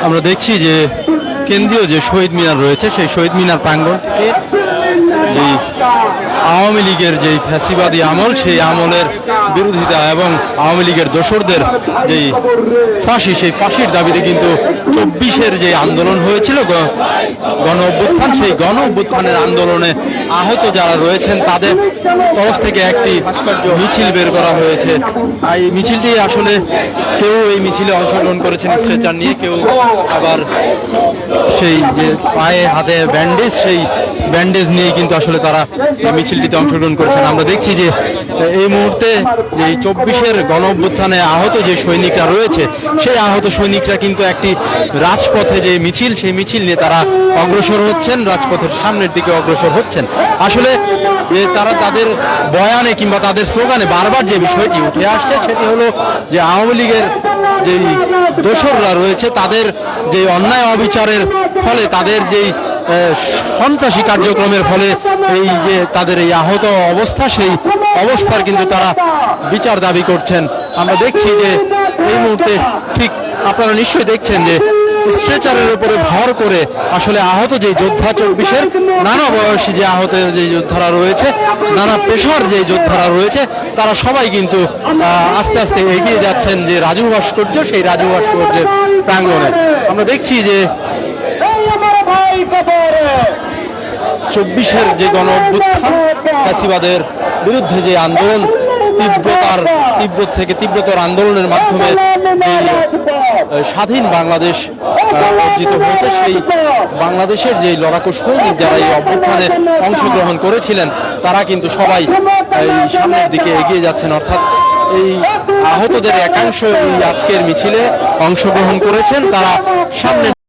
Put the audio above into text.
আমরা দেখছি যে কেন্দ্রীয় যে শহীদ মিনার রয়েছে সেই শহীদ মিনার প্রাঙ্গণ থেকে যে আওয়ামী লীগের যে ফ্যাসিবাদী আমল সেই আমলের বিরোধিতা এবং আওয়ামী লীগের দোসরদের যেই ফাঁসি সেই ফাঁসির দাবিতে কিন্তু 24-এর যে আন্দোলন হয়েছিল গণ অভ্যুত্থান সেই গণ অভ্যুত্থানের আন্দোলনে আহত যারা রয়েছেন তাদের তরফ থেকে একটি মিছিল বের করা হয়েছে। এই মিছিলটি আসলে কেউ এই মিছিলে অংশগ্রহণ করেছেন স্ট্রেচার নিয়ে, কেউ আবার সেই যে পায়ে হাতে ব্যান্ডেজ সেই ব্যান্ডেজ নিয়ে কিন্তু আসলে তারা এই মিছিলটিতে অংশগ্রহণ করেছেন। আমরা দেখছি যে এই মুহূর্তে যে 24-এর গণ অভ্যুত্থানে আহত যে সৈনিকরা রয়েছে সেই আহত সৈনিকরা কিন্তু একটি রাজপথে যে মিছিল সেই মিছিল নিয়ে তারা অগ্রসর হচ্ছেন, রাজপথের সামনের দিকে অগ্রসর হচ্ছেন। আসলে যে তারা তাদের বয়ানে কিংবা তাদের স্লোগানে বারবার যে বিষয়টি উঠে আসছে সেটি হলো যে আওয়ামী লীগের যে দোসররা রয়েছে তাদের যে অন্যায় অবিচারের ফলে তাদের যেই সন্ত্রাসী কার্যক্রমের ফলে এই যে তাদের এই আহত অবস্থা সেই অবস্থার কিন্তু তারা বিচার দাবি করছেন। আমরা দেখছি যে এই মুহূর্তে ঠিক আপনারা নিশ্চয়ই দেখছেন যে স্ট্রেচারের উপরে ভর করে আসলে আহত যে যোদ্ধা 24-এর নানা বয়সী যে আহত যে যোদ্ধারা রয়েছে, নানা পেশার যে যোদ্ধারা রয়েছে তারা সবাই কিন্তু আস্তে আস্তে এগিয়ে যাচ্ছেন যে রাজু ভাস্কর্য সেই রাজু ভাস্কর্যের প্রাঙ্গণে। আমরা দেখছি যে 24-এর যে গণ অভ্যুত্থান ফ্যাসিবাদের বিরুদ্ধে যে আন্দোলন তীব্রতর আন্দোলনের মাধ্যমে স্বাধীন বাংলাদেশ অর্জিত হয়েছে, সেই বাংলাদেশের যে লড়াকু সৈনিক যারা এই অভ্যুত্থানে অংশগ্রহণ করেছিলেন তারা কিন্তু সবাই এই সামনের দিকে এগিয়ে যাচ্ছেন। অর্থাৎ এই আহতদের একাংশ এই আজকের মিছিলে অংশগ্রহণ করেছেন, তারা সামনে